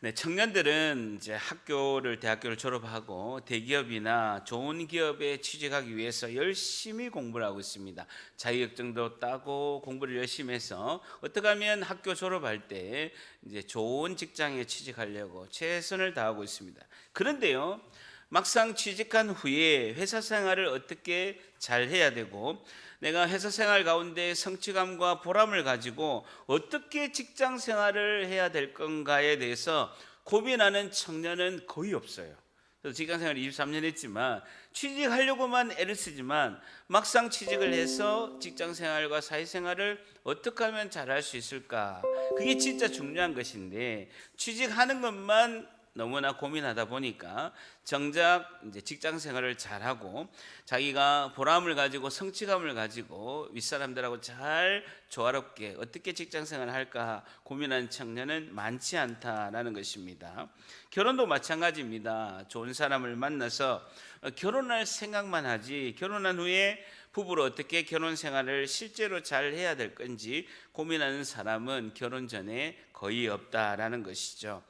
네, 청년들은 이제 대학교를 졸업하고 대기업이나 좋은 기업에 취직하기 위해서 열심히 공부를 하고 있습니다. 자격증도 따고 공부를 열심히 해서 어떻게 하면 학교 졸업할 때 이제 좋은 직장에 취직하려고 최선을 다하고 있습니다. 그런데요, 막상 취직한 후에 회사 생활을 어떻게 잘 해야 되고 내가 회사 생활 가운데 성취감과 보람을 가지고 어떻게 직장 생활을 해야 될 건가에 대해서 고민하는 청년은 거의 없어요. 저도 직장 생활 23년 했지만 취직하려고만 애를 쓰지만 막상 취직을 해서 직장 생활과 사회 생활을 어떻게 하면 잘할 수 있을까? 그게 진짜 중요한 것인데 취직하는 것만 너무나 고민하다 보니까 정작 이제 직장 생활을 잘하고 자기가 보람을 가지고 성취감을 가지고 윗사람들하고 잘 조화롭게 어떻게 직장 생활을 할까 고민하는 청년은 많지 않다라는 것입니다. 결혼도 마찬가지입니다. 좋은 사람을 만나서 결혼할 생각만 하지 결혼한 후에 부부로 어떻게 결혼 생활을 실제로 잘 해야 될 건지 고민하는 사람은 결혼 전에 거의 없다라는 것이죠.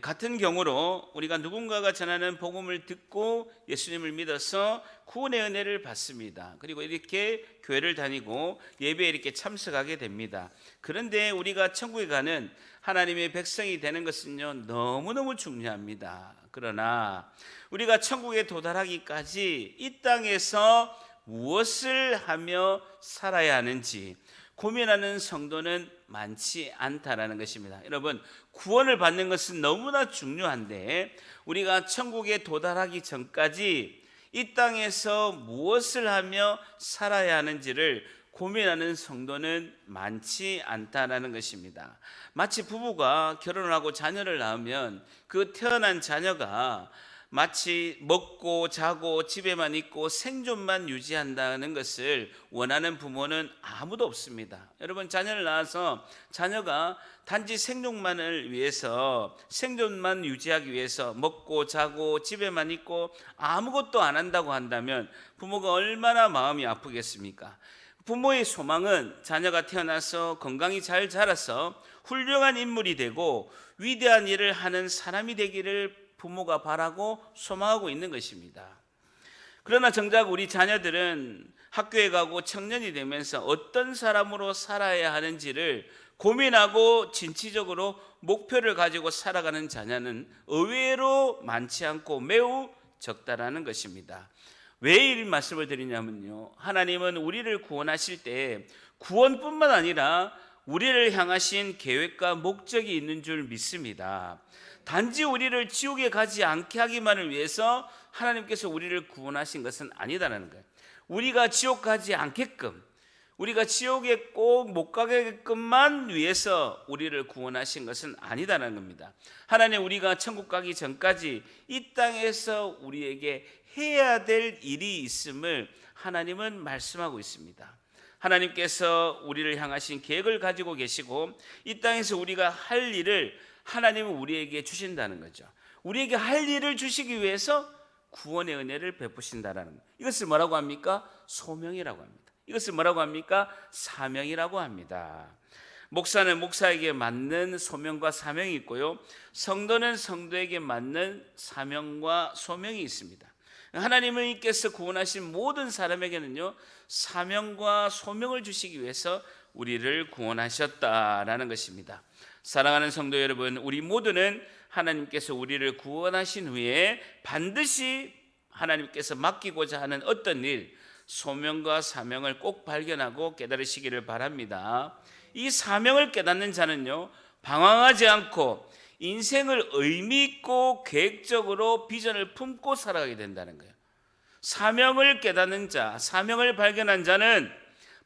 같은 경우로 우리가 누군가가 전하는 복음을 듣고 예수님을 믿어서 구원의 은혜를 받습니다. 그리고 이렇게 교회를 다니고 예배에 이렇게 참석하게 됩니다. 그런데 우리가 천국에 가는 하나님의 백성이 되는 것은요, 너무너무 중요합니다. 그러나 우리가 천국에 도달하기까지 이 땅에서 무엇을 하며 살아야 하는지 고민하는 성도는 많지 않다라는 것입니다. 여러분, 구원을 받는 것은 너무나 중요한데 우리가 천국에 도달하기 전까지 이 땅에서 무엇을 하며 살아야 하는지를 고민하는 성도는 많지 않다라는 것입니다. 마치 부부가 결혼을 하고 자녀를 낳으면 그 태어난 자녀가 마치 먹고 자고 집에만 있고 생존만 유지한다는 것을 원하는 부모는 아무도 없습니다. 여러분, 자녀를 낳아서 자녀가 단지 생존만을 위해서 생존만 유지하기 위해서 먹고 자고 집에만 있고 아무것도 안 한다고 한다면 부모가 얼마나 마음이 아프겠습니까? 부모의 소망은 자녀가 태어나서 건강히 잘 자라서 훌륭한 인물이 되고 위대한 일을 하는 사람이 되기를 부모가 바라고 소망하고 있는 것입니다. 그러나 정작 우리 자녀들은 학교에 가고 청년이 되면서 어떤 사람으로 살아야 하는지를 고민하고 진취적으로 목표를 가지고 살아가는 자녀는 의외로 많지 않고 매우 적다라는 것입니다. 왜 이 말씀을 드리냐면요, 하나님은 우리를 구원하실 때 구원뿐만 아니라 우리를 향하신 계획과 목적이 있는 줄 믿습니다. 단지 우리를 지옥에 가지 않게 하기만을 위해서 하나님께서 우리를 구원하신 것은 아니다라는 거예요. 우리가 지옥 가지 않게끔, 우리가 지옥에 꼭 못 가게끔만 위해서 우리를 구원하신 것은 아니다라는 겁니다. 하나님, 우리가 천국 가기 전까지 이 땅에서 우리에게 해야 될 일이 있음을 하나님은 말씀하고 있습니다. 하나님께서 우리를 향하신 계획을 가지고 계시고 이 땅에서 우리가 할 일을 하나님은 우리에게 주신다는 거죠. 우리에게 할 일을 주시기 위해서 구원의 은혜를 베푸신다라는 것. 이것을 뭐라고 합니까? 소명이라고 합니다. 이것을 뭐라고 합니까? 사명이라고 합니다. 목사는 목사에게 맞는 소명과 사명이 있고요, 성도는 성도에게 맞는 사명과 소명이 있습니다. 하나님께서 구원하신 모든 사람에게는요, 사명과 소명을 주시기 위해서 우리를 구원하셨다라는 것입니다. 사랑하는 성도 여러분, 우리 모두는 하나님께서 우리를 구원하신 후에 반드시 하나님께서 맡기고자 하는 어떤 일, 소명과 사명을 꼭 발견하고 깨달으시기를 바랍니다. 이 사명을 깨닫는 자는요, 방황하지 않고 인생을 의미 있고 계획적으로 비전을 품고 살아가게 된다는 거예요. 사명을 깨닫는 자, 사명을 발견한 자는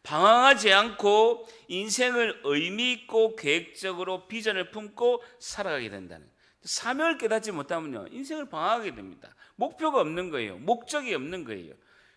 방황하지 않고 인생을 의미 있고 계획적으로 비전을 품고 살아가게 된다는 거예요. 사명을 깨닫지 못하면요, 인생을 방황하게 됩니다. 목표가 없는 거예요. 목적이 없는 거예요.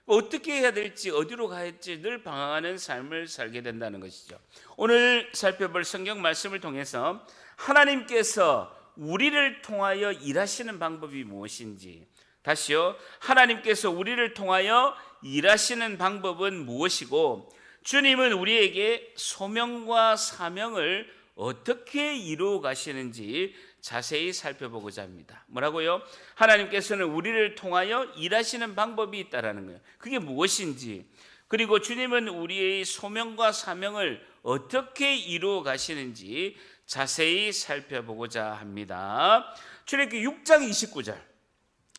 어떻게 해야 될지, 어디로 가야 할지 늘 방황하는 삶을 살게 된다는 것이죠. 오늘 살펴볼 성경 말씀을 통해서 하나님께서 우리를 통하여 일하시는 방법이 무엇인지, 다시요, 하나님께서 우리를 통하여 일하시는 방법은 무엇이고 주님은 우리에게 소명과 사명을 어떻게 이루어 가시는지 자세히 살펴보고자 합니다. 뭐라고요? 하나님께서는 우리를 통하여 일하시는 방법이 있다라는 거예요. 그게 무엇인지, 그리고 주님은 우리의 소명과 사명을 어떻게 이루어 가시는지 자세히 살펴보고자 합니다. 출애굽기 6장 29절,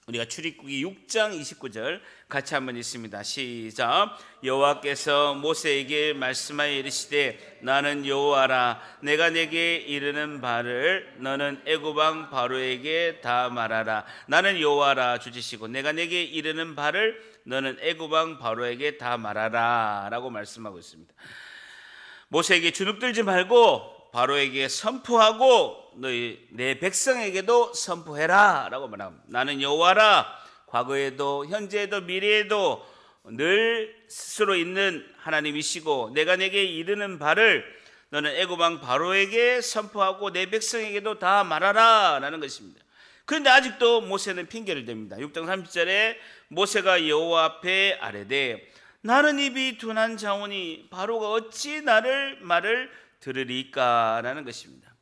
우리가 출애굽기 6장 29절 같이 한번 읽습니다. 시작. 여호와께서 모세에게 말씀하여 이르시되 나는 여호와라. 내가 내게 이르는 바를 너는 애굽 왕 바로에게 다 말하라. 나는 여호와라 주지시고 내가 내게 이르는 바를 너는 애굽 왕 바로에게 다 말하라 라고 말씀하고 있습니다. 모세에게 주눅들지 말고 바로에게 선포하고 너희 내 백성에게도 선포해라 라고 말합니다. 나는 여호와라. 과거에도 현재에도 미래에도 늘 스스로 있는 하나님이시고 내가 내게 이르는 바를 너는 애굽 왕 바로에게 선포하고 내 백성에게도 다 말하라 라는 것입니다. 그런데 아직도 모세는 핑계를 댑니다. 6장 30절에 모세가 여호와 앞에 아뢰되 나는 입이 둔한 자오니 바로가 어찌 나를 말을 들으리까라는 것입니다.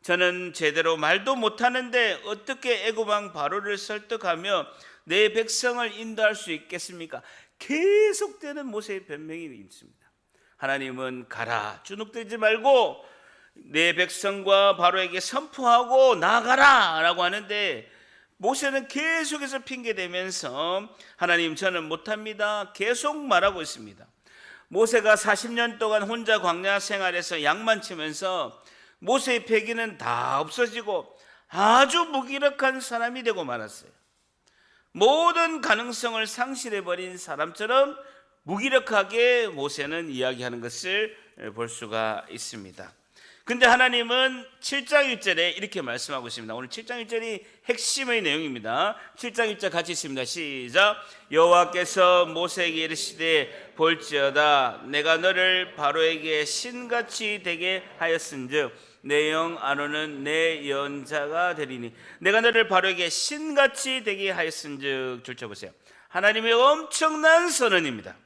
저는 제대로 말도 못하는데 어떻게 애굽 왕 바로를 설득하며 내 백성을 인도할 수 있겠습니까? 계속되는 모세의 변명이 있습니다. 하나님은 가라, 주눅들지 말고 내 백성과 바로에게 선포하고 나가라 라고 하는데 모세는 계속해서 핑계대면서 하나님 저는 못합니다 계속 말하고 있습니다. 모세가 40년 동안 혼자 광야 생활에서 양만 치면서 모세의 패기는 다 없어지고 아주 무기력한 사람이 되고 말았어요. 모든 가능성을 상실해버린 사람처럼 무기력하게 모세는 이야기하는 것을 볼 수가 있습니다. 근데 하나님은 7장 1절에 이렇게 말씀하고 있습니다. 오늘 7장 1절이 핵심의 내용입니다. 7장 1절 같이 있습니다. 시작. 여호와께서 모세에게 이르시되 볼지어다 내가 너를 바로에게 신같이 되게 하였은즉 내 영 아론은 내 연자가 되리니 내가 너를 바로에게 신같이 되게 하였은즉. 줄쳐보세요. 하나님의 엄청난 선언입니다.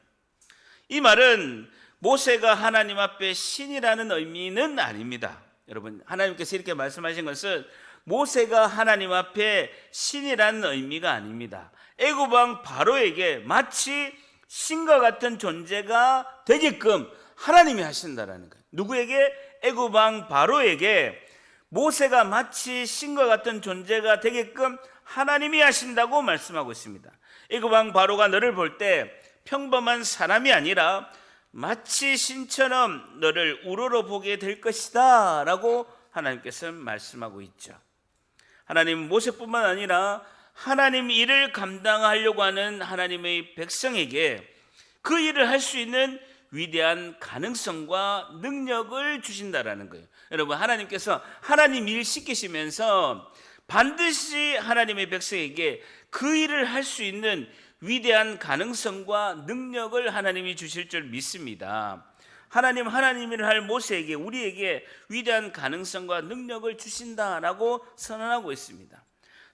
이 말은 모세가 하나님 앞에 신이라는 의미는 아닙니다. 여러분, 하나님께서 이렇게 말씀하신 것은 모세가 하나님 앞에 신이라는 의미가 아닙니다. 애굽 왕 바로에게 마치 신과 같은 존재가 되게끔 하나님이 하신다라는 거예요. 누구에게? 애굽 왕 바로에게 모세가 마치 신과 같은 존재가 되게끔 하나님이 하신다고 말씀하고 있습니다. 애굽 왕 바로가 너를 볼 때 평범한 사람이 아니라 마치 신처럼 너를 우러러 보게 될 것이다 라고 하나님께서 말씀하고 있죠. 하나님 모세뿐만 아니라 하나님 일을 감당하려고 하는 하나님의 백성에게 그 일을 할 수 있는 위대한 가능성과 능력을 주신다라는 거예요. 여러분, 하나님께서 하나님 일 시키시면서 반드시 하나님의 백성에게 그 일을 할 수 있는 위대한 가능성과 능력을 하나님이 주실 줄 믿습니다. 하나님 일을 할 모세에게 우리에게 위대한 가능성과 능력을 주신다라고 선언하고 있습니다.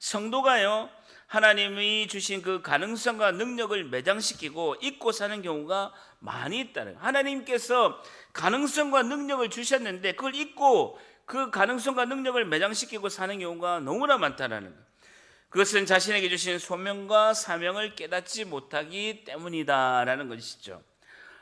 성도가요, 하나님이 주신 그 가능성과 능력을 매장시키고 잊고 사는 경우가 많이 있다는, 하나님께서 가능성과 능력을 주셨는데 그걸 잊고 그 가능성과 능력을 매장시키고 사는 경우가 너무나 많다는 거예요. 그것은 자신에게 주신 소명과 사명을 깨닫지 못하기 때문이다라는 것이죠.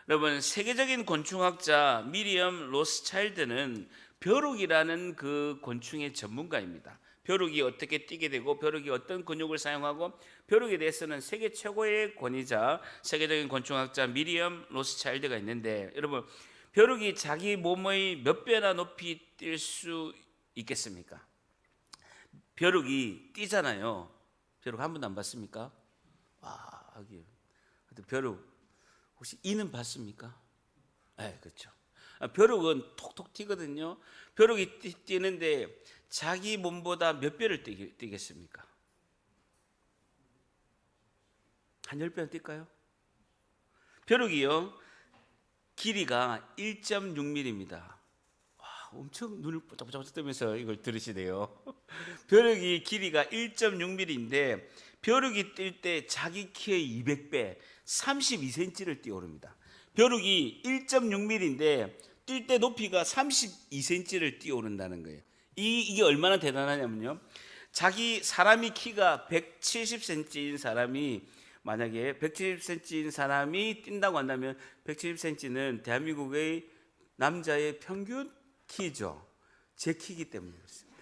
여러분, 세계적인 곤충학자 미리엄 로스차일드는 벼룩이라는 그 곤충의 전문가입니다. 벼룩이 어떻게 뛰게 되고 벼룩이 어떤 근육을 사용하고 벼룩에 대해서는 세계 최고의 권위자 세계적인 곤충학자 미리엄 로스차일드가 있는데, 여러분, 벼룩이 자기 몸의 몇 배나 높이 뛸 수 있겠습니까? 벼룩이 뛰잖아요. 벼룩 한 번도 안 봤습니까? 와, 벼룩 혹시 이는 봤습니까? 네, 그렇죠. 벼룩은 톡톡 튀거든요. 벼룩이 뛰는데 자기 몸보다 몇 배를 뛰겠습니까? 한 10배는 뛸까요? 벼룩이요, 길이가 1.6mm입니다. 엄청 눈을 뽀짝뽀짝 뜨면서 이걸 들으시네요. 벼룩이 길이가 1.6mm인데 벼룩이 뛸 때 자기 키의 200배 32cm를 뛰어오릅니다. 벼룩이 1.6mm인데 뛸 때 높이가 32cm를 뛰어오른다는 거예요. 이게 얼마나 대단하냐면요. 사람이 키가 170cm인 사람이 만약에 170cm인 사람이 뛴다고 한다면 170cm는 대한민국의 남자의 평균 키죠. 제 키이기 때문에 그렇습니다.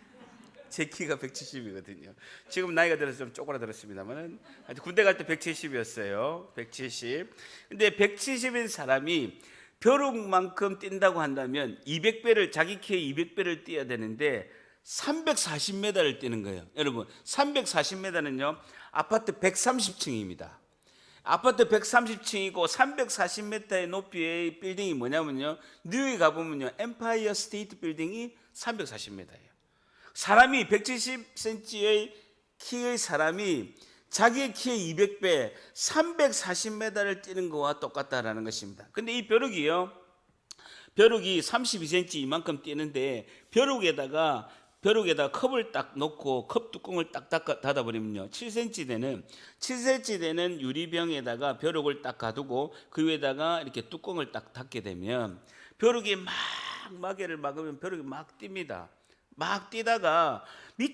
제 키가 170이거든요. 지금 나이가 들어서 좀 쪼그라들었습니다만 군대 갈 때 170이었어요. 170. 근데 170인 사람이 벼룩만큼 뛴다고 한다면 200배를 자기 키의 200배를 뛰어야 되는데 340m를 뛰는 거예요. 여러분 340m는요 아파트 130층입니다. 아파트 130층이고 340m의 높이의 빌딩이 뭐냐면요 뉴욕에 가보면요 엠파이어 스테이트 빌딩이 340m예요. 사람이 170cm의 키의 사람이 자기의 키의 200배 340m를 뛰는 것과 똑같다라는 것입니다. 근데 이 벼룩이 32cm 이만큼 뛰는데 벼룩에다가 컵을 딱 놓고 컵 뚜껑을 딱 닫아버리면요 7cm 되는 유리병에다가 벼룩을 딱 가두고 그 위에다가 이렇게 뚜껑을 딱 닫게 되면 벼룩이 막 마개를 막으면 벼룩이 막 뜁니다. 막 뛰다가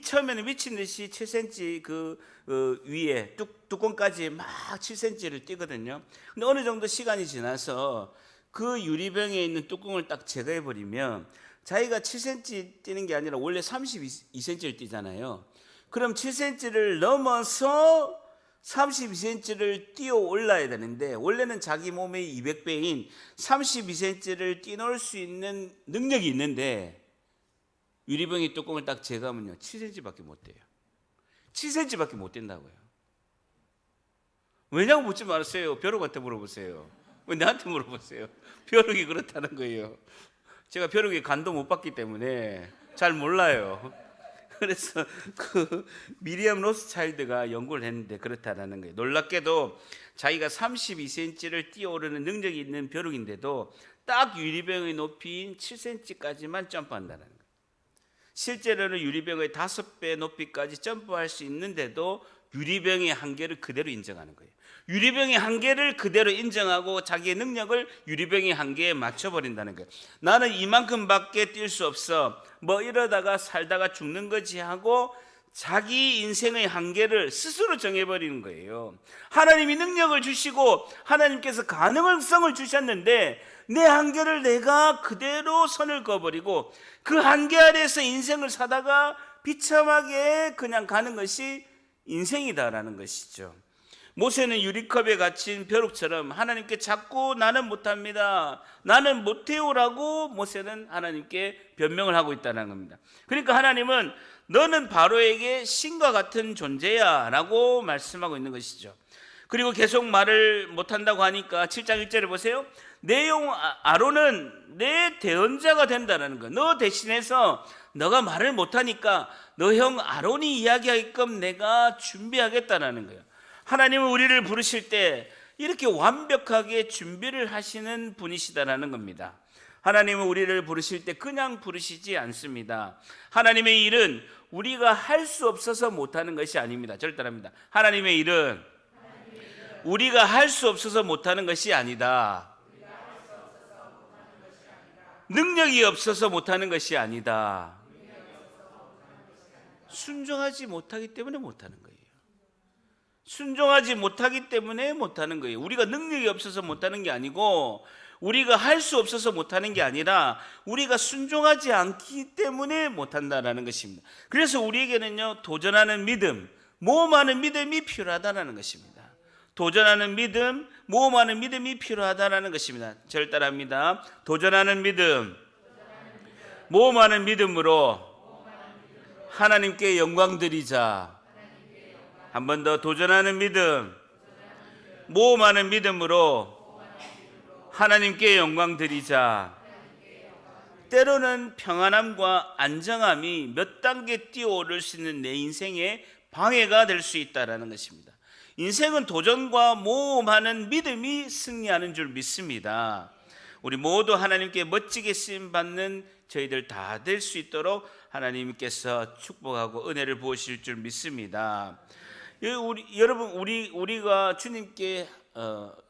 처음에는 미친 듯이 7cm 위에 뚜껑까지 막 7cm를 뛰거든요. 근데 어느 정도 시간이 지나서 그 유리병에 있는 뚜껑을 딱 제거해 버리면 자기가 7cm 뛰는 게 아니라 원래 32cm를 뛰잖아요. 그럼 7cm를 넘어서 32cm를 뛰어 올라야 되는데 원래는 자기 몸의 200배인 32cm를 뛰놀 수 있는 능력이 있는데 유리병의 뚜껑을 딱 제거하면요 7cm밖에 못 돼요. 7cm밖에 못 된다고요. 왜냐고 묻지 마세요. 벼룩한테 물어보세요. 왜 나한테 물어보세요? 벼룩이 그렇다는 거예요. 제가 벼룩에 간도 못 봤기 때문에 잘 몰라요. 그래서 미리암 로스차일드가 연구를 했는데 그렇다는 거예요. 놀랍게도 자기가 32cm를 뛰어오르는 능력이 있는 벼룩인데도 딱 유리병의 높이인 7cm까지만 점프한다는 거예요. 실제로는 유리병의 5배 높이까지 점프할 수 있는데도 유리병의 한계를 그대로 인정하는 거예요. 유리병의 한계를 그대로 인정하고 자기의 능력을 유리병의 한계에 맞춰버린다는 거예요. 나는 이만큼밖에 뛸 수 없어. 뭐 이러다가 살다가 죽는 거지 하고 자기 인생의 한계를 스스로 정해버리는 거예요. 하나님이 능력을 주시고 하나님께서 가능성을 주셨는데 내 한계를 내가 그대로 선을 그어버리고 그 한계 아래에서 인생을 사다가 비참하게 그냥 가는 것이 인생이다라는 것이죠. 모세는 유리컵에 갇힌 벼룩처럼 하나님께 자꾸 나는 못합니다, 나는 못해요라고 모세는 하나님께 변명을 하고 있다는 겁니다. 그러니까 하나님은 너는 바로에게 신과 같은 존재야 라고 말씀하고 있는 것이죠. 그리고 계속 말을 못한다고 하니까 7장 1절에 보세요. 내 형 아론은 내 대언자가 된다는 거. 너 대신해서 너가 말을 못하니까 너 형 아론이 이야기하게끔 내가 준비하겠다는 거예요. 하나님은 우리를 부르실 때 이렇게 완벽하게 준비를 하시는 분이시다라는 겁니다. 하나님은 우리를 부르실 때 그냥 부르시지 않습니다. 하나님의 일은 우리가 할 수 없어서 못하는 것이 아닙니다. 절대랍니다. 하나님의 일은 우리가 할 수 없어서 못하는 것이 아니다. 능력이 없어서 못하는 것이 아니다. 순종하지 못하기 때문에 못하는 거예요. 순종하지 못하기 때문에 못하는 거예요. 우리가 능력이 없어서 못하는 게 아니고 우리가 할 수 없어서 못하는 게 아니라 우리가 순종하지 않기 때문에 못한다라는 것입니다. 그래서 우리에게는요 도전하는 믿음, 모험하는 믿음이 필요하다는 것입니다. 도전하는 믿음, 모험하는 믿음이 필요하다는 것입니다. 저를 따라합니다. 도전하는 믿음, 모험하는 믿음으로 하나님께 영광 드리자. 한 번 더 도전하는 믿음, 모험하는 믿음으로 하나님께 영광 드리자. 때로는 평안함과 안정함이 몇 단계 뛰어오를 수 있는 내 인생의 방해가 될 수 있다는 것입니다. 인생은 도전과 모험하는 믿음이 승리하는 줄 믿습니다. 우리 모두 하나님께 멋지게 쓰임받는 저희들 다 될 수 있도록 하나님께서 축복하고 은혜를 부으실 줄 믿습니다. 여러분 우리가 주님께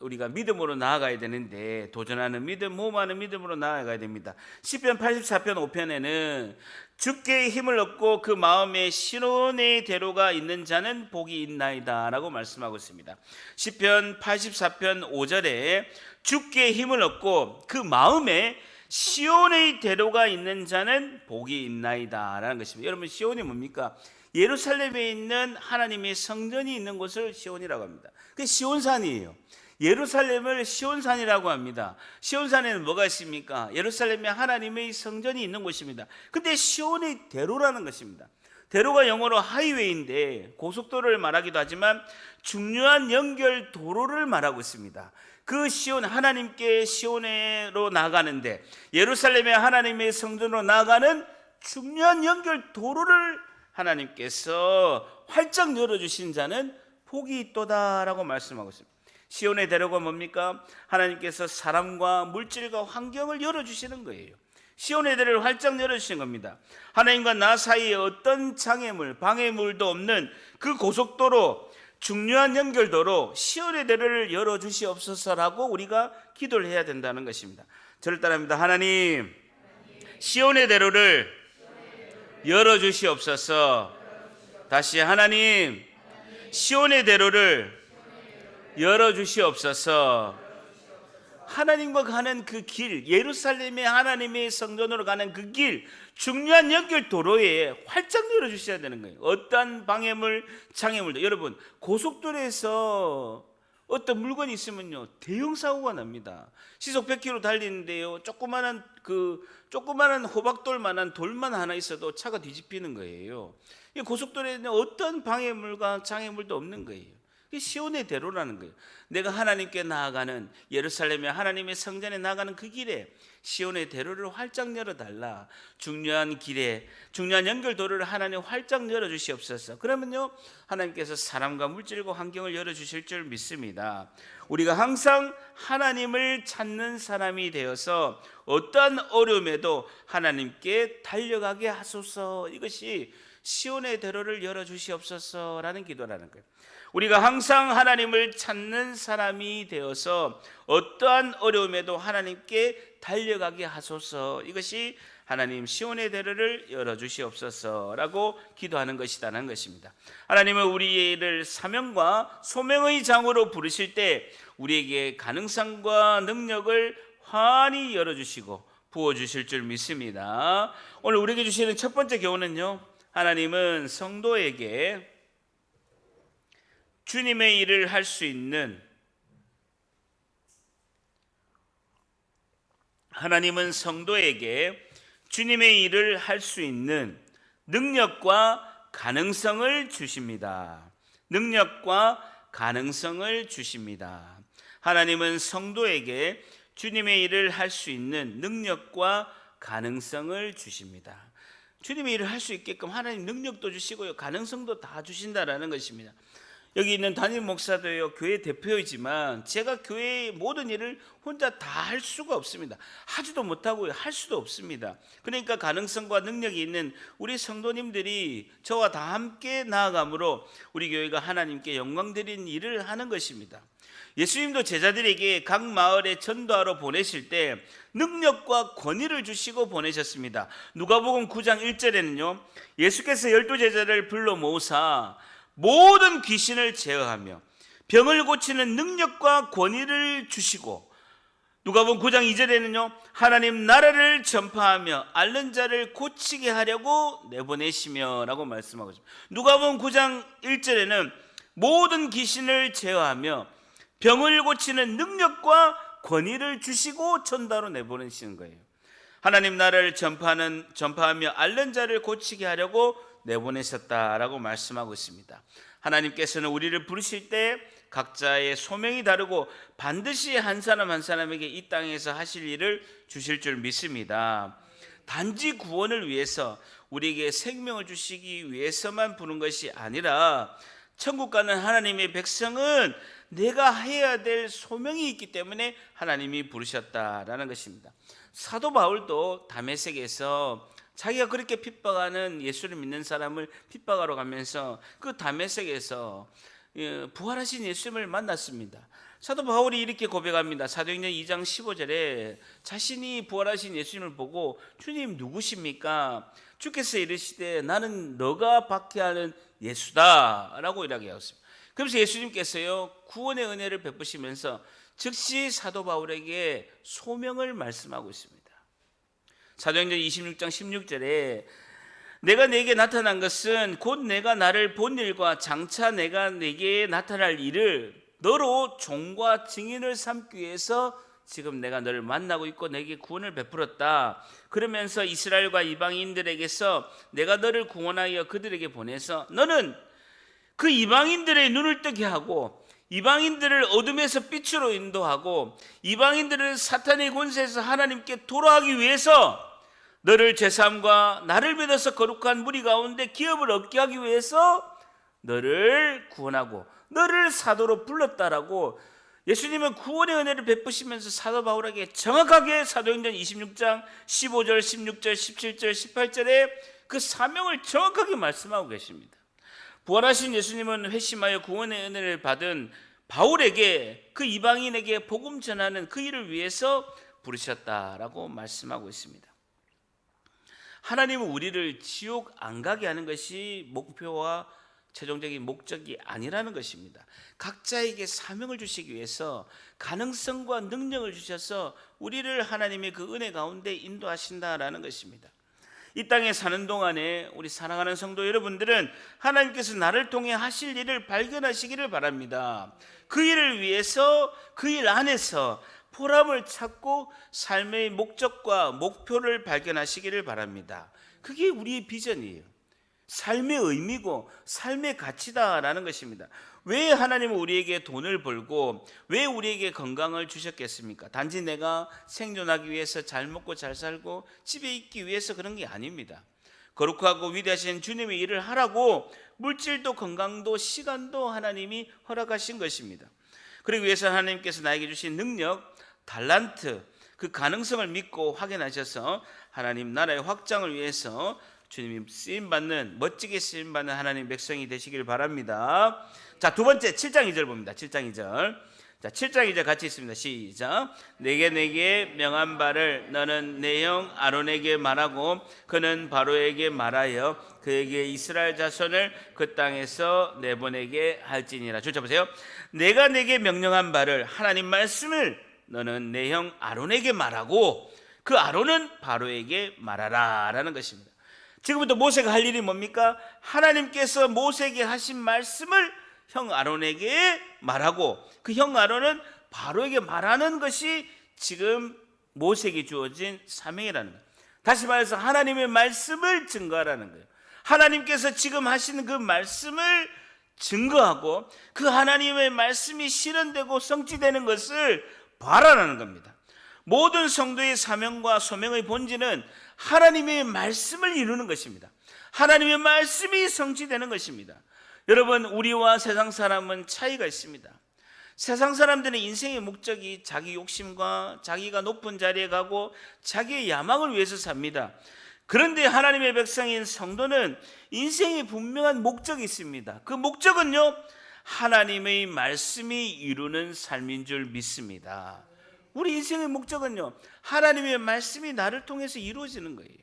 우리가 믿음으로 나아가야 되는데, 도전하는 믿음, 모험하는 믿음으로 나아가야 됩니다. 시편 84편 5편에는 주께 힘을 얻고 그 마음에 신원의 대로가 있는 자는 복이 있나이다 라고 말씀하고 있습니다. 시편 84편 5절에 주께 힘을 얻고 그 마음에 시온의 대로가 있는 자는 복이 있나이다 라는 것입니다. 여러분, 시온이 뭡니까? 예루살렘에 있는 하나님의 성전이 있는 곳을 시온이라고 합니다. 그게 시온산이에요. 예루살렘을 시온산이라고 합니다. 시온산에는 뭐가 있습니까? 예루살렘에 하나님의 성전이 있는 곳입니다. 근데 시온의 대로라는 것입니다. 대로가 영어로 하이웨이인데 고속도로를 말하기도 하지만 중요한 연결 도로를 말하고 있습니다. 그 시온, 하나님께 시온으로 나아가는데, 예루살렘에 하나님의 성전으로 나아가는 중요한 연결 도로를 하나님께서 활짝 열어주신 자는 복이 있도다라고 말씀하고 있습니다. 시온의 대로가 뭡니까? 하나님께서 사람과 물질과 환경을 열어주시는 거예요. 시온의 대로를 활짝 열어주시는 겁니다. 하나님과 나 사이에 어떤 장애물, 방해물도 없는 그 고속도로, 중요한 연결도로 시온의 대로를 열어주시옵소서라고 우리가 기도를 해야 된다는 것입니다. 저를 따라합니다. 하나님, 시온의 대로를 열어주시옵소서. 다시, 하나님, 시온의 대로를 열어주시옵소서. 하나님과 가는 그 길, 예루살렘의 하나님의 성전으로 가는 그 길, 중요한 연결 도로에 활짝 열어주셔야 되는 거예요. 어떠한 방해물, 장애물도. 여러분, 고속도로에서 어떤 물건이 있으면요, 대형 사고가 납니다. 시속 100km 달리는데요, 조그마한 호박돌만한 돌만 하나 있어도 차가 뒤집히는 거예요. 이 고속도로에는 어떤 방해물과 장애물도 없는 거예요. 이게 시온의 대로라는 거예요. 내가 하나님께 나아가는, 예루살렘에 하나님의 성전에 나아가는 그 길에 시온의 대로를 활짝 열어달라. 중요한 길에, 중요한 연결도로를 하나님 활짝 열어주시옵소서. 그러면요, 하나님께서 사람과 물질과 환경을 열어주실 줄 믿습니다. 우리가 항상 하나님을 찾는 사람이 되어서 어떠한 어려움에도 하나님께 달려가게 하소서. 이것이 시온의 대로를 열어주시옵소서라는 기도라는 거예요. 우리가 항상 하나님을 찾는 사람이 되어서 어떠한 어려움에도 하나님께 달려가게 하소서. 이것이 하나님 시온의 대로를 열어주시옵소서라고 기도하는 것이라는 것입니다. 하나님은 우리를 사명과 소명의 장으로 부르실 때 우리에게 가능성과 능력을 환히 열어주시고 부어주실 줄 믿습니다. 오늘 우리에게 주시는 첫 번째 교훈은요, 하나님은 성도에게 주님의 일을 할 수 있는, 하나님은 성도에게 주님의 일을 할 수 있는 능력과 가능성을 주십니다. 능력과 가능성을 주십니다. 하나님은 성도에게 주님의 일을 할 수 있는 능력과 가능성을 주십니다. 주님의 일을 할 수 있게끔 하나님 능력도 주시고요, 가능성도 다 주신다라는 것입니다. 여기 있는 담임 목사도요, 교회 대표이지만 제가 교회의 모든 일을 혼자 다 할 수가 없습니다. 하지도 못하고요, 할 수도 없습니다. 그러니까 가능성과 능력이 있는 우리 성도님들이 저와 다 함께 나아감으로 우리 교회가 하나님께 영광 드리는 일을 하는 것입니다. 예수님도 제자들에게 각 마을에 전도하러 보내실 때 능력과 권위를 주시고 보내셨습니다. 누가복음 9장 1절에는요, 예수께서 12제자를 불러 모으사 모든 귀신을 제어하며 병을 고치는 능력과 권위를 주시고, 누가복음 9장 2절에는요, 하나님 나라를 전파하며 앓는 자를 고치게 하려고 내보내시며 라고 말씀하고 있습니다. 누가복음 9장 1절에는 모든 귀신을 제어하며 병을 고치는 능력과 권위를 주시고 전도하러 내보내시는 거예요. 하나님 나라를 전파하며 앓는 자를 고치게 하려고 내보내셨다라고 말씀하고 있습니다. 하나님께서는 우리를 부르실 때 각자의 소명이 다르고 반드시 한 사람 한 사람에게 이 땅에서 하실 일을 주실 줄 믿습니다. 단지 구원을 위해서 우리에게 생명을 주시기 위해서만 부른 것이 아니라 천국 가는 하나님의 백성은 내가 해야 될 소명이 있기 때문에 하나님이 부르셨다라는 것입니다. 사도 바울도 다메섹에서 자기가 그렇게 핍박하는 예수를 믿는 사람을 핍박하러 가면서 그 다메섹에서 부활하신 예수님을 만났습니다. 사도 바울이 이렇게 고백합니다. 사도행전 2장 15절에 자신이 부활하신 예수님을 보고 주님 누구십니까? 주께서 이르시되 나는 너가 박해하는 예수다 라고 이야기하였습니다. 그래서 예수님께서요 구원의 은혜를 베푸시면서 즉시 사도 바울에게 소명을 말씀하고 있습니다. 사도행전 26장 16절에 내가 네게 나타난 것은 곧 내가 나를 본 일과 장차 내가 네게 나타날 일을 너로 종과 증인을 삼기 위해서 지금 내가 너를 만나고 있고 내게 구원을 베풀었다. 그러면서 이스라엘과 이방인들에게서 내가 너를 구원하여 그들에게 보내서 너는 그 이방인들의 눈을 뜨게 하고 이방인들을 어둠에서 빛으로 인도하고 이방인들을 사탄의 권세에서 하나님께 돌아가기 위해서 너를 제3과 나를 믿어서 거룩한 무리 가운데 기업을 얻게 하기 위해서 너를 구원하고 너를 사도로 불렀다라고 예수님은 구원의 은혜를 베푸시면서 사도 바울에게 정확하게 사도행전 26장 15절, 16절, 17절, 18절에 그 사명을 정확하게 말씀하고 계십니다. 부활하신 예수님은 회심하여 구원의 은혜를 받은 바울에게 그 이방인에게 복음 전하는 그 일을 위해서 부르셨다라고 말씀하고 있습니다. 하나님은 우리를 지옥 안 가게 하는 것이 목표와 최종적인 목적이 아니라는 것입니다. 각자에게 사명을 주시기 위해서 가능성과 능력을 주셔서 우리를 하나님의 그 은혜 가운데 인도하신다라는 것입니다. 이 땅에 사는 동안에 우리 사랑하는 성도 여러분들은 하나님께서 나를 통해 하실 일을 발견하시기를 바랍니다. 그 일을 위해서 그 일 안에서 보람을 찾고 삶의 목적과 목표를 발견하시기를 바랍니다. 그게 우리의 비전이에요. 삶의 의미고 삶의 가치다라는 것입니다. 왜 하나님은 우리에게 돈을 벌고 왜 우리에게 건강을 주셨겠습니까? 단지 내가 생존하기 위해서 잘 먹고 잘 살고 집에 있기 위해서 그런 게 아닙니다. 거룩하고 위대하신 주님의 일을 하라고 물질도 건강도 시간도 하나님이 허락하신 것입니다. 그러기 위해서 하나님께서 나에게 주신 능력, 달란트, 그 가능성을 믿고 확인하셔서 하나님 나라의 확장을 위해서 주님이 쓰임받는, 멋지게 쓰임받는 하나님 백성이 되시길 바랍니다. 자, 두 번째 7장 2절 봅니다. 7장 2절. 자, 7장 2절 같이 있습니다. 시작. 내게 명한 바를 너는 내 형 아론에게 말하고 그는 바로에게 말하여 그에게 이스라엘 자손을 그 땅에서 내보내게 할지니라. 줄 쳐보세요. 내가 내게 명령한 바를, 하나님 말씀을 너는 내 형 아론에게 말하고 그 아론은 바로에게 말하라 라는 것입니다. 지금부터 모세가 할 일이 뭡니까? 하나님께서 모세에게 하신 말씀을 형 아론에게 말하고 그 형 아론은 바로에게 말하는 것이 지금 모세에게 주어진 사명이라는 거예요. 다시 말해서 하나님의 말씀을 증거하라는 거예요. 하나님께서 지금 하시는 그 말씀을 증거하고 그 하나님의 말씀이 실현되고 성취되는 것을 바라라는 겁니다. 모든 성도의 사명과 소명의 본질은 하나님의 말씀을 이루는 것입니다. 하나님의 말씀이 성취되는 것입니다. 여러분, 우리와 세상 사람은 차이가 있습니다. 세상 사람들은 인생의 목적이 자기 욕심과 자기가 높은 자리에 가고 자기의 야망을 위해서 삽니다. 그런데 하나님의 백성인 성도는 인생의 분명한 목적이 있습니다. 그 목적은요, 하나님의 말씀이 이루는 삶인 줄 믿습니다. 우리 인생의 목적은요, 하나님의 말씀이 나를 통해서 이루어지는 거예요.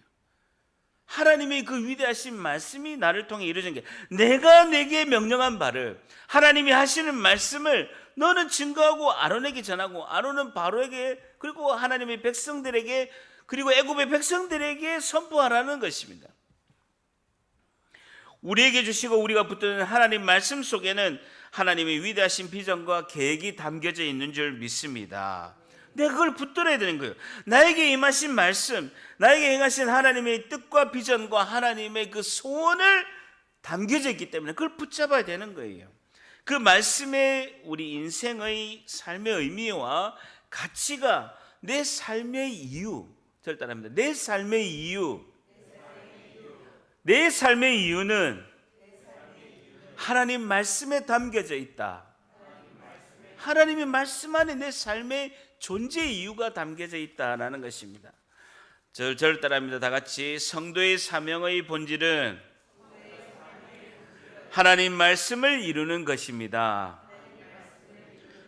하나님의 그 위대하신 말씀이 나를 통해 이루어지는 게, 내가 내게 명령한 바를, 하나님이 하시는 말씀을 너는 증거하고 아론에게 전하고 아론은 바로에게, 그리고 하나님의 백성들에게, 그리고 애굽의 백성들에게 선포하라는 것입니다. 우리에게 주시고 우리가 붙드는 하나님 말씀 속에는 하나님의 위대하신 비전과 계획이 담겨져 있는 줄 믿습니다. 내가 그걸 붙들어야 되는 거예요. 나에게 임하신 말씀, 나에게 행하신 하나님의 뜻과 비전과 하나님의 그 소원을 담겨져 있기 때문에 그걸 붙잡아야 되는 거예요. 그 말씀에 우리 인생의 삶의 의미와 가치가, 내 삶의 이유, 저를 따라합니다. 내 삶의 이유, 내 삶의 이유는 하나님 말씀에 담겨져 있다. 하나님의 말씀 안에 내 삶의 존재의 이유가 담겨져 있다라는 것입니다. 저를 따라합니다. 다 같이. 성도의 사명의 본질은 하나님 말씀을 이루는 것입니다.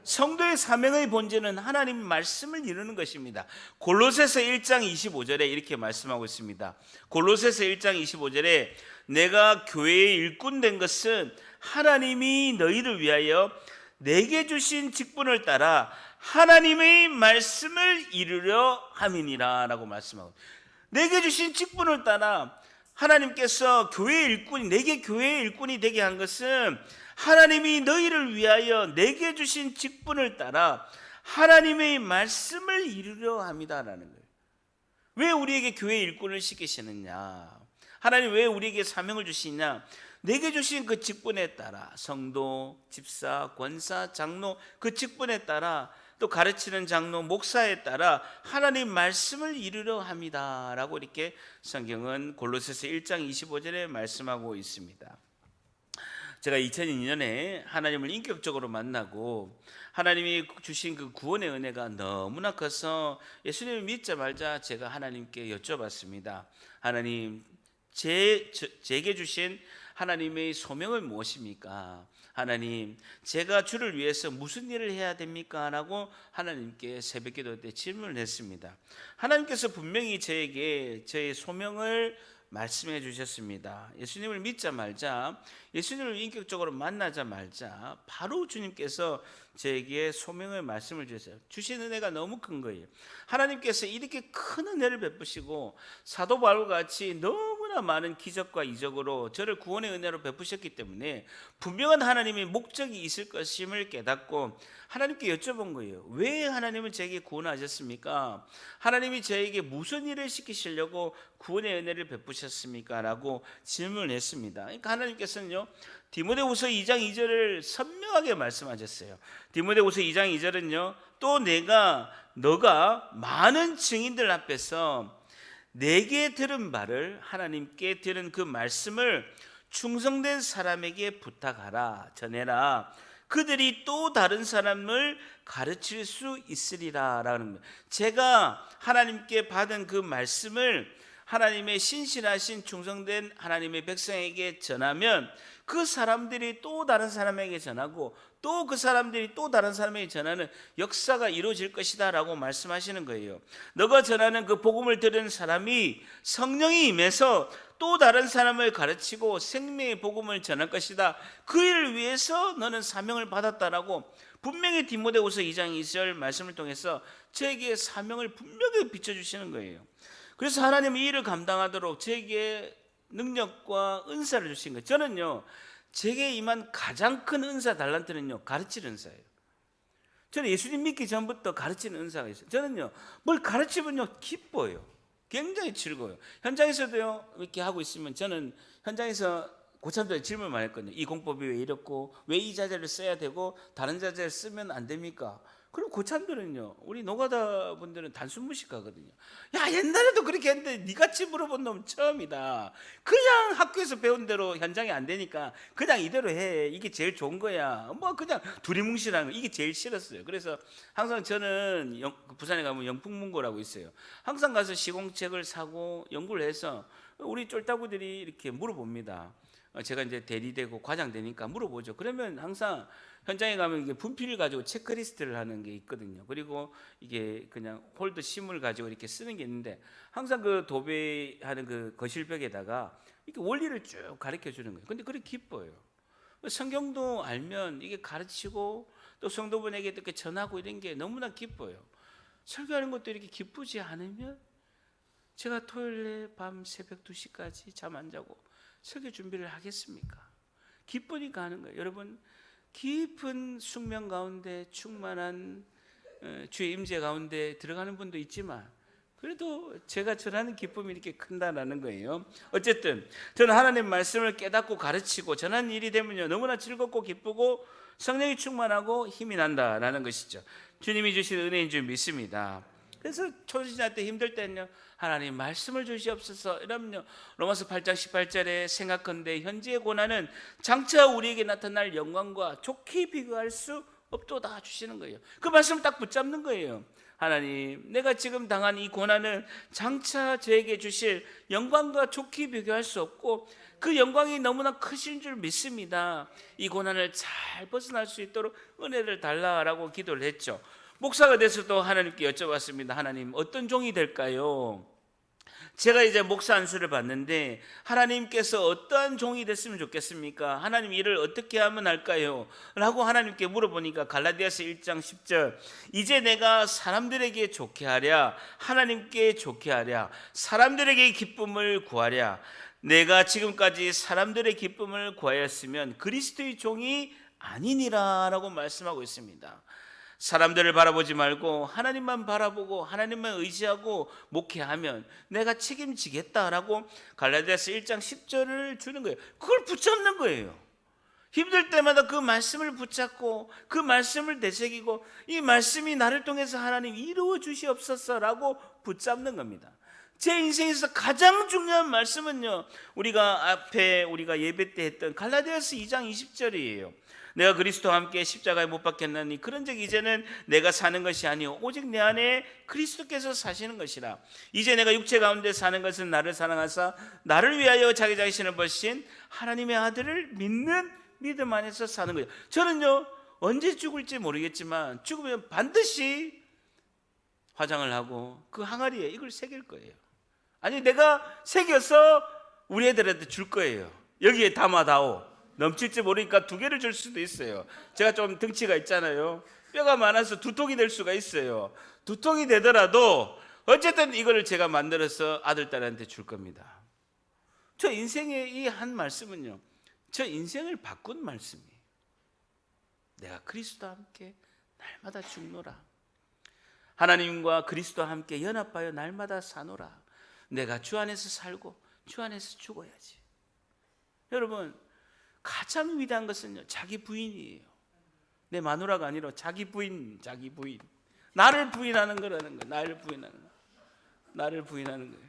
성도의 사명의 본질은 하나님 말씀을 이루는 것입니다. 골로새서 1장 25절에 이렇게 말씀하고 있습니다. 골로새서 1장 25절에 내가 교회의 일꾼 된 것은 하나님이 너희를 위하여 내게 주신 직분을 따라 하나님의 말씀을 이루려 함이니라 라고 말씀하고, 내게 주신 직분을 따라 하나님께서 교회의 일꾼이, 내게 교회의 일꾼이 되게 한 것은 하나님이 너희를 위하여 내게 주신 직분을 따라 하나님의 말씀을 이루려 합니다라는 거예요. 왜 우리에게 교회의 일꾼을 시키시느냐? 하나님 왜 우리에게 사명을 주시냐? 내게 주신 그 직분에 따라 성도, 집사, 권사, 장로 그 직분에 따라 또 가르치는 장로, 목사에 따라 하나님 말씀을 이루려 합니다라고 이렇게 성경은 골로새서 1장 25절에 말씀하고 있습니다. 제가 2002년에 하나님을 인격적으로 만나고 하나님이 주신 그 구원의 은혜가 너무나 커서 예수님을 믿자 말자 제가 하나님께 여쭤봤습니다. 하나님, 제게 주신 하나님의 소명은 무엇입니까? 하나님, 제가 주를 위해서 무슨 일을 해야 됩니까? 라고 하나님께 새벽기도 때 질문을 했습니다. 하나님께서 분명히 저에게 저의 소명을 말씀해 주셨습니다. 예수님을 믿자 말자, 예수님을 인격적으로 만나자 말자 바로 주님께서 저에게 소명의 말씀을 주셨어요. 주신 은혜가 너무 큰 거예요. 하나님께서 이렇게 큰 은혜를 베푸시고 사도 바울과 같이 너무나 많은 기적과 이적으로 저를 구원의 은혜로 베푸셨기 때문에 분명한 하나님의 목적이 있을 것임을 깨닫고 하나님께 여쭤본 거예요. 왜 하나님은 저에게 구원하셨습니까? 하나님이 저에게 무슨 일을 시키시려고 구원의 은혜를 베푸셨습니까? 라고 질문을 했습니다. 그러니까 하나님께서는요, 디모데후서 2장 2절을 선명하게 말씀하셨어요. 디모데후서 2장 2절은요, 또 너가 많은 증인들 앞에서 내게 들은 바를, 하나님께 들은 그 말씀을 충성된 사람에게 부탁하라, 전해라. 그들이 또 다른 사람을 가르칠 수 있으리라 라는 거예요. 제가 하나님께 받은 그 말씀을 하나님의 신실하신 충성된 하나님의 백성에게 전하면 그 사람들이 또 다른 사람에게 전하고 또 그 사람들이 또 다른 사람에게 전하는 역사가 이루어질 것이다 라고 말씀하시는 거예요. 너가 전하는 그 복음을 들은 사람이 성령이 임해서 또 다른 사람을 가르치고 생명의 복음을 전할 것이다. 그 일을 위해서 너는 사명을 받았다라고 분명히 디모데후서 2장 2절 말씀을 통해서 저에게 사명을 분명히 비춰주시는 거예요. 그래서 하나님은 이 일을 감당하도록 저에게 능력과 은사를 주신 거예요. 저는요, 제게 임한 가장 큰 은사 달란트는요, 가르치는 은사예요. 저는 예수님 믿기 전부터 가르치는 은사가 있어요. 저는요, 뭘 가르치면요, 기뻐요. 굉장히 즐거워요. 현장에서도요, 이렇게 하고 있으면 저는 현장에서 고참들의 질문을 많이 했거든요. 이 공법이 왜 이렇고, 왜 이 자재를 써야 되고, 다른 자재를 쓰면 안 됩니까? 그럼 고참들은요, 우리 노가다 분들은 단순 무식하거든요. 야, 옛날에도 그렇게 했는데 니같이 물어본 놈 처음이다. 그냥 학교에서 배운 대로 현장이 안 되니까 그냥 이대로 해. 이게 제일 좋은 거야. 뭐 그냥 두리뭉실하는 거, 이게 제일 싫었어요. 그래서 항상 저는 부산에 가면 영풍문고라고 있어요. 항상 가서 시공책을 사고 연구를 해서 우리 쫄따구들이 이렇게 물어봅니다. 제가 이제 대리되고 과장 되니까 물어보죠. 그러면 항상 현장에 가면 이게 분필을 가지고 체크리스트를 하는 게 있거든요. 그리고 이게 그냥 홀드 심을 가지고 이렇게 쓰는 게 있는데 항상 그 도배하는 그 거실벽에다가 이렇게 원리를 쭉 가르쳐 주는 거예요. 근데 그게 기뻐요. 성경도 알면 이게 가르치고 또 성도분에게 이렇게 전하고 이런 게 너무나 기뻐요. 설교하는 것도 이렇게 기쁘지 않으면 제가 토요일에 밤 새벽 2시까지 잠 안 자고 설교 준비를 하겠습니까? 기쁘니까 하는 거예요. 여러분, 깊은 숙명 가운데 충만한 주의 임재 가운데 들어가는 분도 있지만 그래도 제가 전하는 기쁨이 이렇게 큰다라는 거예요. 어쨌든 저는 하나님 말씀을 깨닫고 가르치고 전하는 일이 되면요, 너무나 즐겁고 기쁘고 성령이 충만하고 힘이 난다라는 것이죠. 주님이 주신 은혜인 줄 믿습니다. 그래서 초신자 때 힘들 때는요, 하나님 말씀을 주시옵소서 이러면요, 로마서 8장 18절에 생각컨대 현재의 고난은 장차 우리에게 나타날 영광과 좋게 비교할 수 없도다 주시는 거예요. 그 말씀을 딱 붙잡는 거예요. 하나님, 내가 지금 당한 이 고난은 장차 저에게 주실 영광과 좋게 비교할 수 없고 그 영광이 너무나 크신 줄 믿습니다. 이 고난을 잘 벗어날 수 있도록 은혜를 달라라고 기도를 했죠. 목사가 돼서도 하나님께 여쭤봤습니다. 하나님, 어떤 종이 될까요? 제가 이제 목사 안수를 받는데 하나님께서 어떠한 종이 됐으면 좋겠습니까? 하나님, 일을 어떻게 하면 할까요? 라고 하나님께 물어보니까 갈라디아서 1장 10절, 이제 내가 사람들에게 좋게 하랴, 하나님께 좋게 하랴, 사람들에게 기쁨을 구하랴. 내가 지금까지 사람들의 기쁨을 구하였으면 그리스도의 종이 아니니라 라고 말씀하고 있습니다. 사람들을 바라보지 말고 하나님만 바라보고 하나님만 의지하고 목회하면 내가 책임지겠다라고 갈라디아서 1장 10절을 주는 거예요. 그걸 붙잡는 거예요. 힘들 때마다 그 말씀을 붙잡고 그 말씀을 되새기고 이 말씀이 나를 통해서 하나님 이루어 주시옵소서라고 붙잡는 겁니다. 제 인생에서 가장 중요한 말씀은요, 우리가 예배 때 했던 갈라디아서 2장 20절이에요. 내가 그리스도와 함께 십자가에 못 박혔나니 그런즉 이제는 내가 사는 것이 아니오 오직 내 안에 그리스도께서 사시는 것이라. 이제 내가 육체 가운데 사는 것은 나를 사랑하사 나를 위하여 자기 자신을 버리신 하나님의 아들을 믿는 믿음 안에서 사는 거예요. 저는요, 언제 죽을지 모르겠지만 죽으면 반드시 화장을 하고 그 항아리에 이걸 새길 거예요. 아니, 내가 새겨서 우리 애들한테 줄 거예요. 여기에 담아다오. 넘칠지 모르니까 2개를 줄 수도 있어요. 제가 좀 덩치가 있잖아요. 뼈가 많아서 2통이 될 수가 있어요. 2통이 되더라도 어쨌든 이거를 제가 만들어서 아들, 딸한테 줄 겁니다. 저 인생의 이 한 말씀은요, 저 인생을 바꾼 말씀이에요. 내가 그리스도와 함께 날마다 죽노라. 하나님과 그리스도와 함께 연합하여 날마다 사노라. 내가 주 안에서 살고 주 안에서 죽어야지. 여러분, 가장 위대한 것은요, 자기 부인이에요. 내 마누라가 아니라 자기 부인. 나를 부인하는 거라는 거예요. 나를 부인하는 거예요.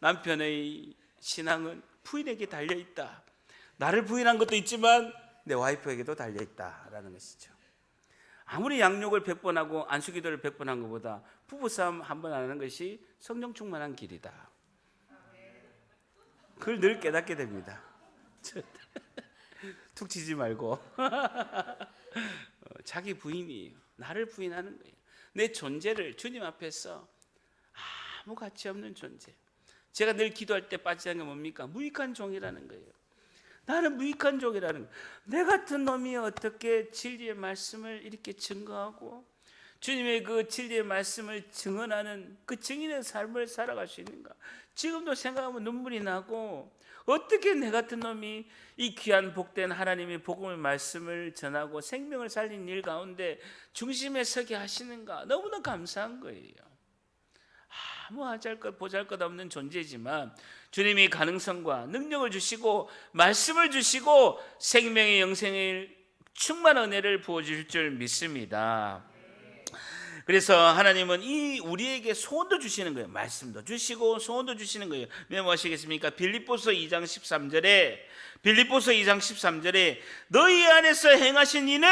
남편의 신앙은 부인에게 달려있다. 나를 부인한 것도 있지만 내 와이프에게도 달려있다라는 것이죠. 아무리 양육을 100번 하고 안수기도를 100번 한 것보다 부부싸움 한 번 하는 것이 성령 충만한 길이다. 그걸 늘 깨닫게 됩니다. 툭 치지 말고 자기 부인이에요. 나를 부인하는 거예요. 내 존재를 주님 앞에서 아무 가치 없는 존재. 제가 늘 기도할 때 빠지는 게 뭡니까? 무익한 종이라는 거예요. 나는 무익한 종이라는 거예요. 내 같은 놈이 어떻게 진리의 말씀을 이렇게 증거하고 주님의 그 진리의 말씀을 증언하는 그 증인의 삶을 살아갈 수 있는가? 지금도 생각하면 눈물이 나고, 어떻게 내 같은 놈이 이 귀한 복된 하나님의 복음의 말씀을 전하고 생명을 살린 일 가운데 중심에 서게 하시는가? 너무나 감사한 거예요. 아무 보잘것 없는 존재지만 주님이 가능성과 능력을 주시고 말씀을 주시고 생명의 영생을 충만한 은혜를 부어주실 줄 믿습니다. 그래서 하나님은 우리에게 소원도 주시는 거예요. 말씀도 주시고 소원도 주시는 거예요. 메모하시겠습니까? 빌립보서 2장 13절에 너희 안에서 행하신 이는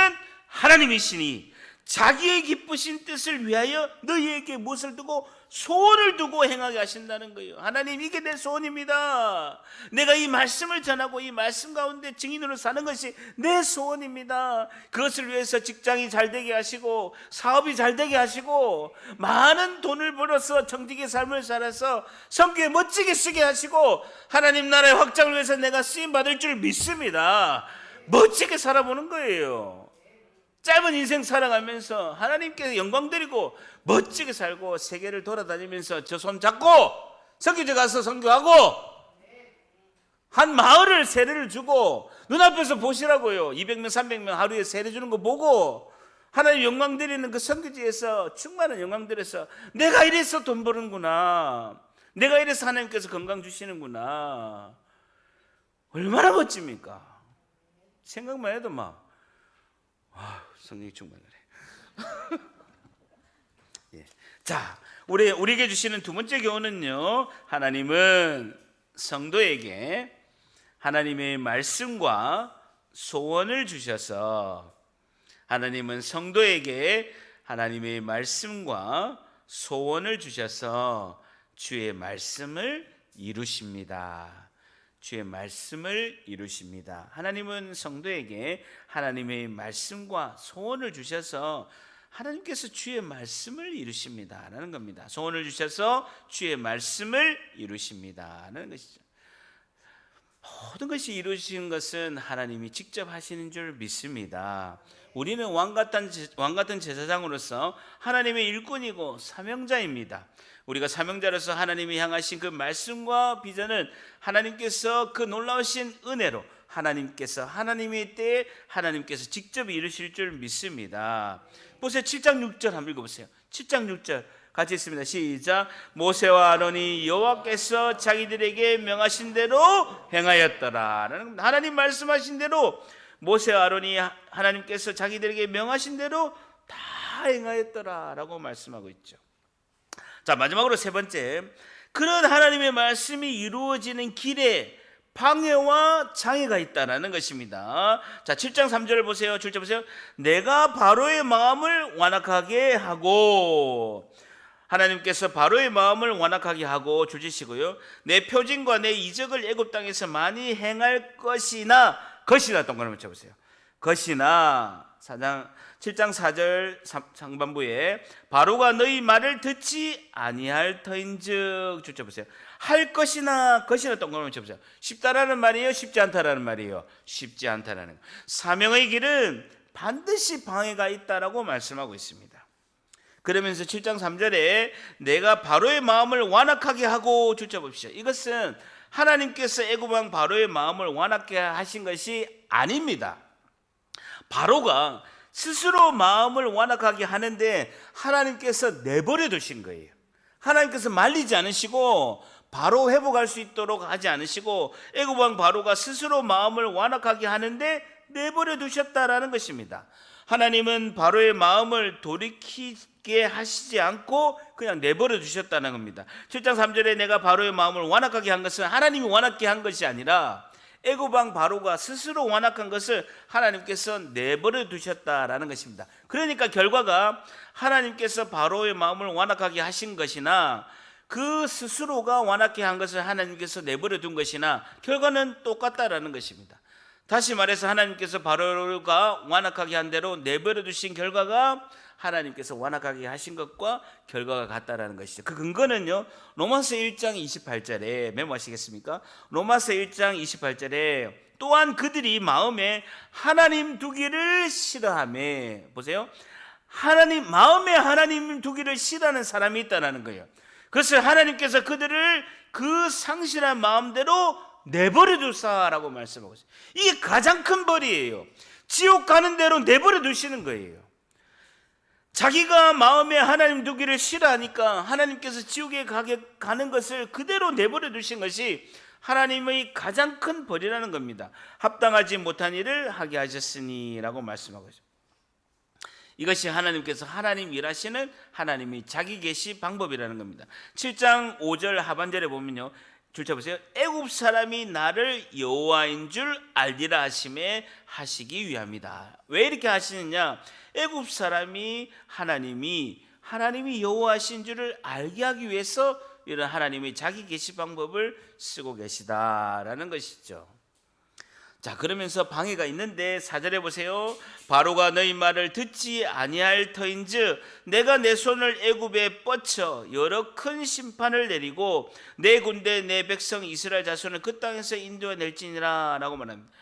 하나님이시니 자기의 기쁘신 뜻을 위하여 너희에게 무엇을 두고 소원을 두고 행하게 하신다는 거예요. 하나님, 이게 내 소원입니다. 내가 이 말씀을 전하고 이 말씀 가운데 증인으로 사는 것이 내 소원입니다. 그것을 위해서 직장이 잘 되게 하시고 사업이 잘 되게 하시고 많은 돈을 벌어서 정직의 삶을 살아서 성교에 멋지게 쓰게 하시고 하나님 나라의 확장을 위해서 내가 쓰임받을 줄 믿습니다. 멋지게 살아보는 거예요. 짧은 인생 살아가면서 하나님께 영광 드리고 멋지게 살고 세계를 돌아다니면서 저 손 잡고 선교제 가서 선교하고 한 마을을 세례를 주고 눈앞에서 보시라고요. 200명 300명 하루에 세례 주는 거 보고 하나님 영광 드리는 그 선교지에서 충만한 영광 드려서 내가 이래서 돈 버는구나, 내가 이래서 하나님께서 건강 주시는구나, 얼마나 멋집니까? 생각만 해도 막 성령이 충만하네. 예. 자, 우리에게 주시는 두 번째 교훈은요, 하나님은 성도에게 하나님의 말씀과 소원을 주셔서 하나님은 성도에게 하나님의 말씀과 소원을 주셔서 주의 말씀을 이루십니다. 주의 말씀을 이루십니다. 하나님은 성도에게 하나님의 말씀과 소원을 주셔서 하나님께서 주의 말씀을 이루십니다 라는 겁니다. 소원을 주셔서 주의 말씀을 이루십니다 라는 것이죠. 모든 것이 이루어진 것은 하나님이 직접 하시는 줄 믿습니다. 우리는 왕 같은 제사장으로서 하나님의 일꾼이고 사명자입니다. 우리가 사명자로서 하나님이 향하신 그 말씀과 비전은 하나님께서 그 놀라우신 은혜로 하나님의 때에 하나님께서 직접 이루실 줄 믿습니다. 보세요. 7장 6절 한번 읽어보세요. 7장 6절 같이 읽습니다. 시작. 모세와 아론이 여호와께서 자기들에게 명하신 대로 행하였더라. 하나님 말씀하신 대로 모세와 아론이 하나님께서 자기들에게 명하신 대로 다 행하였더라 라고 말씀하고 있죠. 자, 마지막으로 세 번째, 그런 하나님의 말씀이 이루어지는 길에 방해와 장애가 있다라는 것입니다. 자, 7장 3절을 보세요. 7절 보세요. 내가 바로의 마음을 완악하게 하고, 하나님께서 바로의 마음을 완악하게 하고 줄지시고요. 내 표징과 내 이적을 애굽 땅에서 많이 행할 것이나 동그라미 쳐보세요. 것이나 7장 4절 상반부에 바로가 너희 말을 듣지 아니할 터인즉 줄쳐 보세요. 할 것이나 동그라미 쳐보세요. 쉽다라는 말이에요, 쉽지 않다라는 말이에요? 쉽지 않다라는 거. 사명의 길은 반드시 방해가 있다라고 말씀하고 있습니다. 그러면서 7장 3절에 내가 바로의 마음을 완악하게 하고 줄쳐 봅시다. 이것은 하나님께서 애굽 왕 바로의 마음을 완악하게 하신 것이 아닙니다. 바로가 스스로 마음을 완악하게 하는데 하나님께서 내버려 두신 거예요. 하나님께서 말리지 않으시고 바로 회복할 수 있도록 하지 않으시고 애굽 왕 바로가 스스로 마음을 완악하게 하는데 내버려 두셨다라는 것입니다. 하나님은 바로의 마음을 돌이키게 하시지 않고 그냥 내버려 두셨다는 겁니다. 7장 3절에 내가 바로의 마음을 완악하게 한 것은 하나님이 완악하게 한 것이 아니라 애굽 왕 바로가 스스로 완악한 것을 하나님께서 내버려 두셨다라는 것입니다. 그러니까 결과가 하나님께서 바로의 마음을 완악하게 하신 것이나 그 스스로가 완악하게 한 것을 하나님께서 내버려 둔 것이나 결과는 똑같다라는 것입니다. 다시 말해서 하나님께서 바로가 완악하게 한 대로 내버려 두신 결과가 하나님께서 완악하게 하신 것과 결과가 같다라는 것이죠. 그 근거는요, 로마서 1장 28절에 메모하시겠습니까? 로마서 1장 28절에 또한 그들이 마음에 하나님 두기를 싫어하며, 보세요, 마음에 하나님 두기를 싫어하는 사람이 있다는 거예요. 그것을 하나님께서 그들을 그 상실한 마음대로 내버려 두사라고 말씀하고 있어요. 이게 가장 큰 벌이에요. 지옥 가는 대로 내버려 두시는 거예요. 자기가 마음에 하나님 두기를 싫어하니까 하나님께서 지옥에 가는 것을 그대로 내버려 두신 것이 하나님의 가장 큰 벌이라는 겁니다. 합당하지 못한 일을 하게 하셨으니 라고 말씀하고 있습니다. 이것이 하나님께서 하나님 일하시는 하나님의 자기 계시 방법이라는 겁니다. 7장 5절 하반절에 보면요, 줄쳐 보세요. 애굽 사람이 나를 여호와인 줄 알리라 하심에 하시기 위함이다. 왜 이렇게 하시느냐? 애굽 사람이 하나님이 여호와신 줄을 알게 하기 위해서 이런 하나님의 자기 계시 방법을 쓰고 계시다라는 것이죠. 자, 그러면서 방해가 있는데 4절에 보세요. 바로가 너희 말을 듣지 아니할 터인즉 내가 내 손을 애굽에 뻗쳐 여러 큰 심판을 내리고 내 군대 내 백성 이스라엘 자손을 그 땅에서 인도해 낼지니라 라고 말합니다.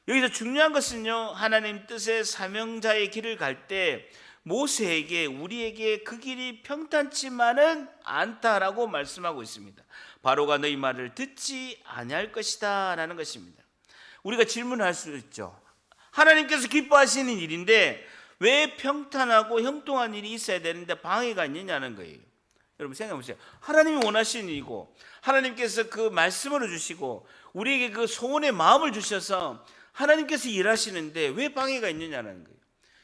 여기서 중요한 것은요, 하나님 뜻의 사명자의 길을 갈 때 모세에게 우리에게 그 길이 평탄치만은 않다라고 말씀하고 있습니다. 바로가 너희 말을 듣지 아니할 것이다 라는 것입니다. 우리가 질문할 수 있죠. 하나님께서 기뻐하시는 일인데 왜 평탄하고 형통한 일이 있어야 되는데 방해가 있느냐는 거예요. 여러분 생각해 보세요. 하나님이 원하시는 일이고 하나님께서 그 말씀을 주시고 우리에게 그 소원의 마음을 주셔서 하나님께서 일하시는데 왜 방해가 있느냐는 거예요.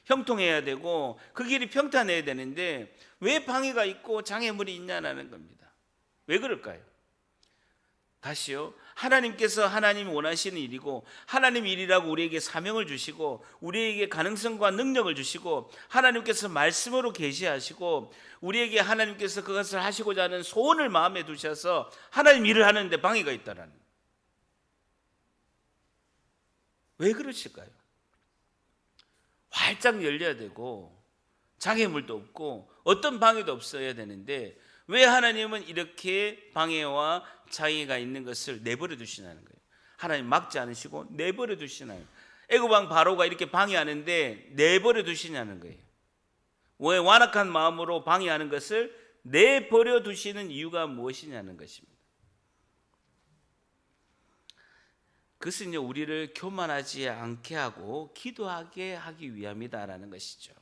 형통해야 되고 그 길이 평탄해야 되는데 왜 방해가 있고 장애물이 있냐는 겁니다. 왜 그럴까요? 다시요. 하나님께서 하나님이 원하시는 일이고, 하나님 일이라고 우리에게 사명을 주시고, 우리에게 가능성과 능력을 주시고, 하나님께서 말씀으로 계시하시고, 우리에게 하나님께서 그것을 하시고자 하는 소원을 마음에 두셔서 하나님 일을 하는데 방해가 있다라는. 왜 그러실까요? 활짝 열려야 되고 장애물도 없고 어떤 방해도 없어야 되는데, 왜 하나님은 이렇게 방해와 장애가 있는 것을 내버려 두시냐는 거예요. 하나님 막지 않으시고 내버려 두시나요? 애굽 왕 바로가 이렇게 방해하는데 내버려 두시냐는 거예요. 왜 완악한 마음으로 방해하는 것을 내버려 두시는 이유가 무엇이냐는 것입니다. 그것은요, 우리를 교만하지 않게 하고 기도하게 하기 위함이다라는 것이죠.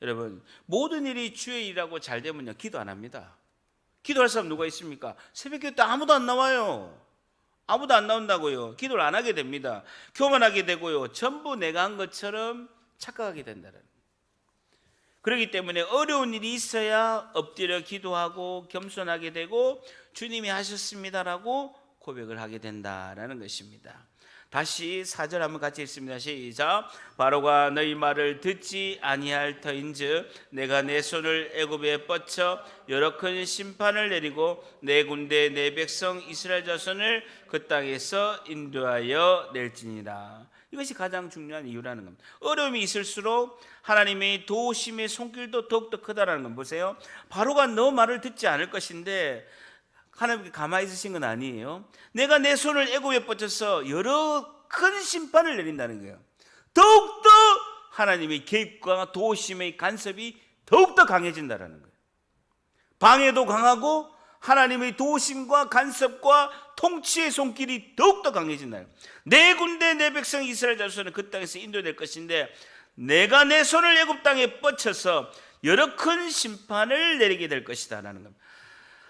여러분, 모든 일이 주의 일이라고 잘 되면요, 기도 안 합니다. 기도할 사람 누가 있습니까? 새벽기도 때 아무도 안 나와요. 아무도 안 나온다고요. 기도를 안 하게 됩니다. 교만하게 되고요, 전부 내가 한 것처럼 착각하게 된다는. 그렇기 때문에 어려운 일이 있어야 엎드려 기도하고 겸손하게 되고 주님이 하셨습니다라고 고백을 하게 된다라는 것입니다. 다시 4절 한번 같이 읽습니다. 시작. 바로가 너희 말을 듣지 아니할 터인즉 내가 내 손을 애굽에 뻗쳐 여러 큰 심판을 내리고 내 군대 내 백성 이스라엘 자손을 그 땅에서 인도하여 낼지니라. 이것이 가장 중요한 이유라는 겁니다. 어려움이 있을수록 하나님의 도우심의 손길도 더욱더 크다라는 건, 보세요. 바로가 너 말을 듣지 않을 것인데 하나님께 가만히 있으신 건 아니에요. 내가 내 손을 애굽에 뻗쳐서 여러 큰 심판을 내린다는 거예요. 더욱더 하나님의 개입과 도우심의 간섭이 더욱더 강해진다는 거예요. 방해도 강하고 하나님의 도우심과 간섭과 통치의 손길이 더욱더 강해진다. 내 군대 내 백성 이스라엘 자손은 그 땅에서 인도될 것인데 내가 내 손을 애굽 땅에 뻗쳐서 여러 큰 심판을 내리게 될 것이다 라는 겁니다.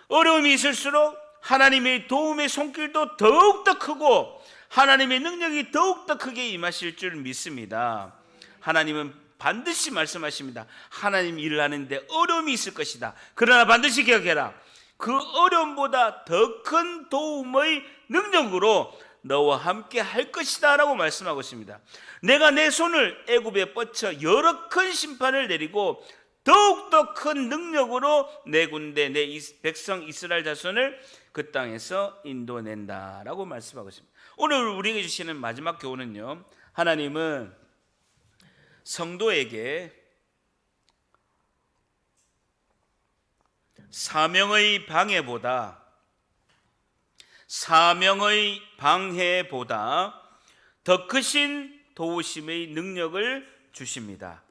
어려움이 있을수록 하나님의 도움의 손길도 더욱더 크고 하나님의 능력이 더욱더 크게 임하실 줄 믿습니다. 하나님은 반드시 말씀하십니다. 하나님 일을 하는데 어려움이 있을 것이다. 그러나 반드시 기억해라. 그 어려움보다 더 큰 도움의 능력으로 너와 함께 할 것이다 라고 말씀하고 있습니다. 내가 내 손을 애굽에 뻗쳐 여러 큰 심판을 내리고 더욱더 큰 능력으로 내 군대 내 백성 이스라엘 자손을 그 땅에서 인도낸다라고 말씀하고 있습니다. 오늘 우리에게 주시는 마지막 교훈은요, 하나님은 성도에게 사명의 방해보다 더 크신 도우심의 능력을 주십니다.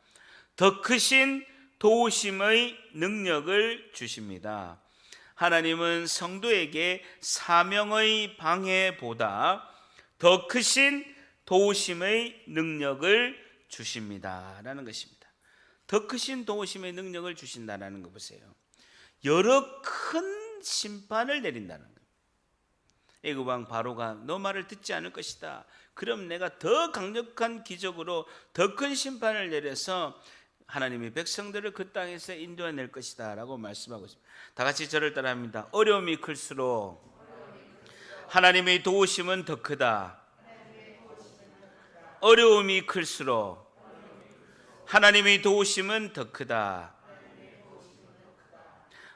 더 크신 도우심의 능력을 주십니다. 하나님은 성도에게 사명의 방해보다 더 크신 도우심의 능력을 주십니다라는 것입니다. 더 크신 도우심의 능력을 주신다라는 거 보세요. 여러 큰 심판을 내린다는 거예요. 애굽 왕 바로가 너 말을 듣지 않을 것이다. 그럼 내가 더 강력한 기적으로 더 큰 심판을 내려서 하나님의 백성들을 그 땅에서 인도해낼 것이다 라고 말씀하고 있습니다. 다 같이 저를 따라합니다. 어려움이 클수록 하나님의 도우심은 더 크다. 어려움이 클수록 하나님의 도우심은 더 크다.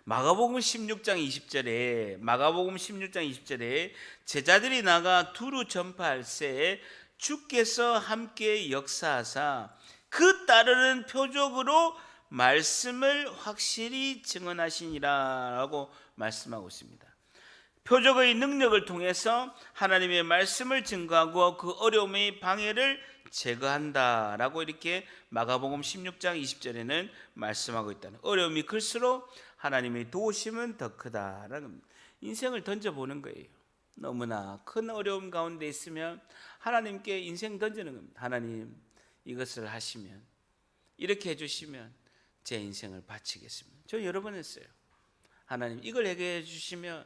마가복음 16장 20절에 제자들이 나가 두루 전파할새 주께서 함께 역사하사 그 따르는 표적으로 말씀을 확실히 증언하시니라라고 말씀하고 있습니다. 표적의 능력을 통해서 하나님의 말씀을 증거하고 그 어려움의 방해를 제거한다라고 이렇게 마가복음 16장 20절에는 말씀하고 있다는, 어려움이 클수록 하나님의 도우심은 더 크다라는 인생을 던져보는 거예요. 너무나 큰 어려움 가운데 있으면 하나님께 인생 던지는 겁니다. 하나님, 이것을 하시면, 이렇게 해주시면 제 인생을 바치겠습니다. 저 여러 번 했어요. 하나님, 이걸 해결해 주시면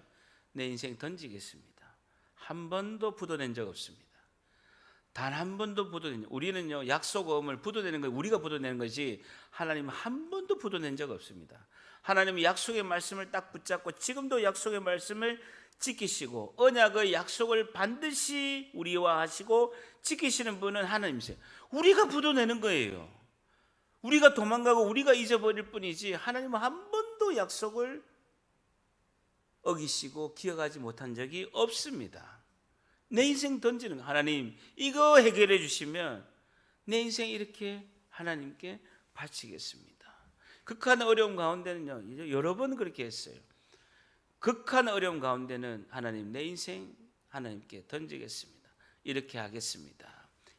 내 인생 던지겠습니다. 한 번도 부도낸 적 없습니다. 단 한 번도 부도낸, 우리는요 약속음을 부도내는 거, 우리가 부도내는 거지 하나님은 한 번도 부도낸 적 없습니다. 하나님은 약속의 말씀을 딱 붙잡고 지금도 약속의 말씀을 지키시고 언약의 약속을 반드시 우리와 하시고 지키시는 분은 하나님이세요. 우리가 부도내는 거예요. 우리가 도망가고 우리가 잊어버릴 뿐이지 하나님은 한 번도 약속을 어기시고 기억하지 못한 적이 없습니다. 내 인생 던지는 거, 하나님 이거 해결해 주시면 내 인생 이렇게 하나님께 바치겠습니다. 극한 어려움 가운데는요, 여러 번 그렇게 했어요. 극한 어려움 가운데는 하나님 내 인생 하나님께 던지겠습니다. 이렇게 하겠습니다.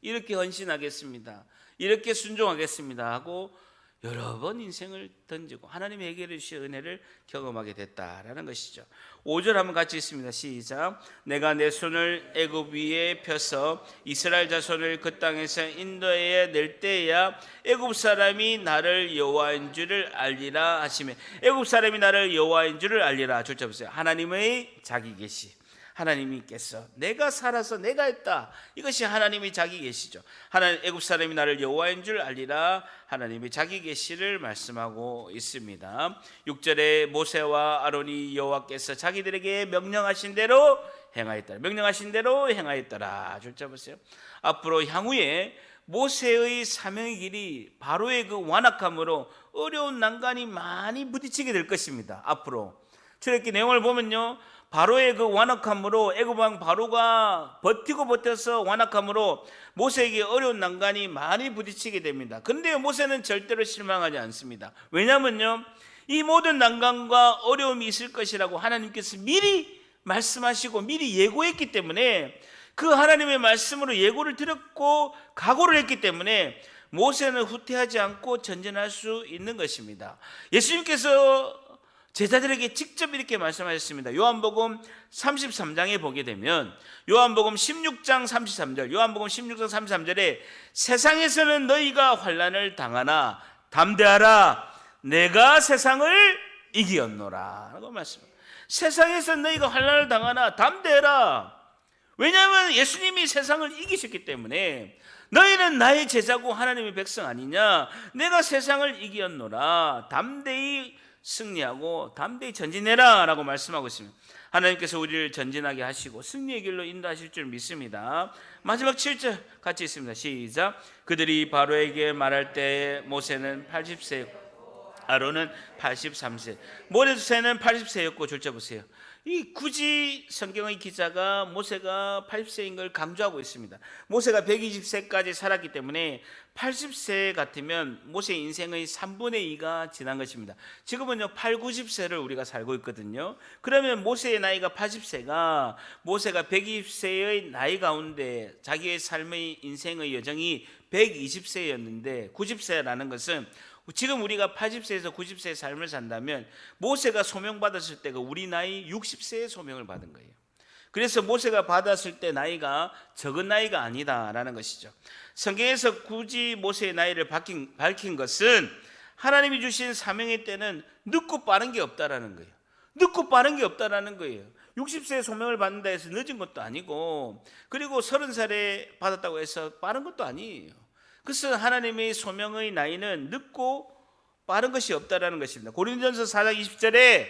이렇게 헌신하겠습니다. 이렇게 순종하겠습니다 하고 여러 번 인생을 던지고 하나님이 해결해 주신 은혜를 경험하게 됐다라는 것이죠. 5절 한번 같이 읽습니다. 시작. 내가 내 손을 애굽 위에 펴서 이스라엘 자손을 그 땅에서 인도해 낼 때야 애굽 사람이 나를 여호와인 줄을 알리라 하시며, 애굽 사람이 나를 여호와인 줄을 알리라. 줄자 보세요. 하나님의 자기 계시, 하나님께서 내가 살아서 내가 했다, 이것이 하나님이 자기 계시죠. 하나님, 애굽 사람이 나를 여호와인 줄 알리라, 하나님이 자기 계시를 말씀하고 있습니다. 6절에 모세와 아론이 여호와께서 자기들에게 명령하신 대로 행하였더라. 명령하신 대로 행하였더라. 줄자 보세요. 앞으로 향후에 모세의 사명의 길이 바로의 그 완악함으로 어려운 난관이 많이 부딪히게 될 것입니다. 앞으로 출애굽기 내용을 보면요, 바로의 그 완악함으로 애굽 왕 바로가 버텨서 완악함으로 모세에게 어려운 난관이 많이 부딪히게 됩니다. 그런데 모세는 절대로 실망하지 않습니다. 왜냐하면요, 이 모든 난관과 어려움이 있을 것이라고 하나님께서 미리 말씀하시고 미리 예고했기 때문에, 그 하나님의 말씀으로 예고를 드렸고 각오를 했기 때문에 모세는 후퇴하지 않고 전진할 수 있는 것입니다. 예수님께서 제자들에게 직접 이렇게 말씀하셨습니다. 요한복음 33장에 보게 되면, 요한복음 16장 33절, 요한복음 16장 33절에 세상에서는 너희가 환난을 당하나 담대하라, 내가 세상을 이기었노라 라고 말씀합니다. 세상에서 너희가 환난을 당하나 담대하라. 왜냐하면 예수님이 세상을 이기셨기 때문에, 너희는 나의 제자고 하나님의 백성 아니냐, 내가 세상을 이기었노라, 담대히 승리하고 담대히 전진해라 라고 말씀하고 있습니다. 하나님께서 우리를 전진하게 하시고 승리의 길로 인도하실 줄 믿습니다. 마지막 7절 같이 있습니다. 시작. 그들이 바로에게 말할 때 모세는 80세, 아론은 83세, 모세는 80세였고, 줄자 보세요. 이 굳이 성경의 기자가 모세가 80세인 걸 강조하고 있습니다. 모세가 120세까지 살았기 때문에 80세 같으면 모세 인생의 3분의 2가 지난 것입니다. 지금은요 8, 90세를 우리가 살고 있거든요. 그러면 모세의 나이가 80세가, 모세가 120세의 나이 가운데 자기의 삶의 인생의 여정이 120세였는데 90세라는 것은, 지금 우리가 80세에서 90세의 삶을 산다면 모세가 소명받았을 때가 우리 나이 60세의 소명을 받은 거예요. 그래서 모세가 받았을 때 나이가 적은 나이가 아니다라는 것이죠. 성경에서 굳이 모세의 나이를 밝힌 것은 하나님이 주신 사명의 때는 늦고 빠른 게 없다라는 거예요. 늦고 빠른 게 없다라는 거예요. 60세의 소명을 받는다 해서 늦은 것도 아니고, 그리고 30살에 받았다고 해서 빠른 것도 아니에요. 그래서 하나님의 소명의 나이는 늦고 빠른 것이 없다라는 것입니다. 고린도전서 4장 20절에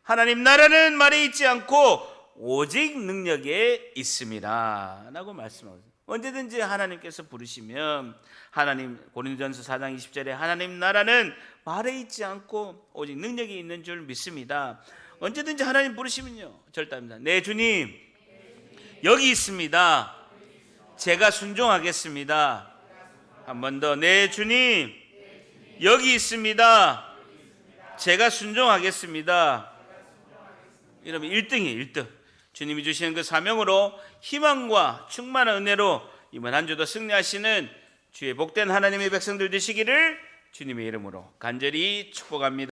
하나님 나라는 말에 있지 않고 오직 능력에 있습니다 라고 말씀하고, 언제든지 하나님께서 부르시면, 하나님, 고린도전서 4장 20절에 하나님 나라는 말에 있지 않고 오직 능력이 있는 줄 믿습니다. 언제든지 하나님 부르시면요 절대합니다. 네 주님 여기 있습니다, 제가 순종하겠습니다. 한 번 더, 네 주님 여기 있습니다, 제가 순종하겠습니다. 이러면 1등이에요. 1등. 주님이 주시는 그 사명으로 희망과 충만한 은혜로 이번 한 주도 승리하시는 주의 복된 하나님의 백성들 되시기를 주님의 이름으로 간절히 축복합니다.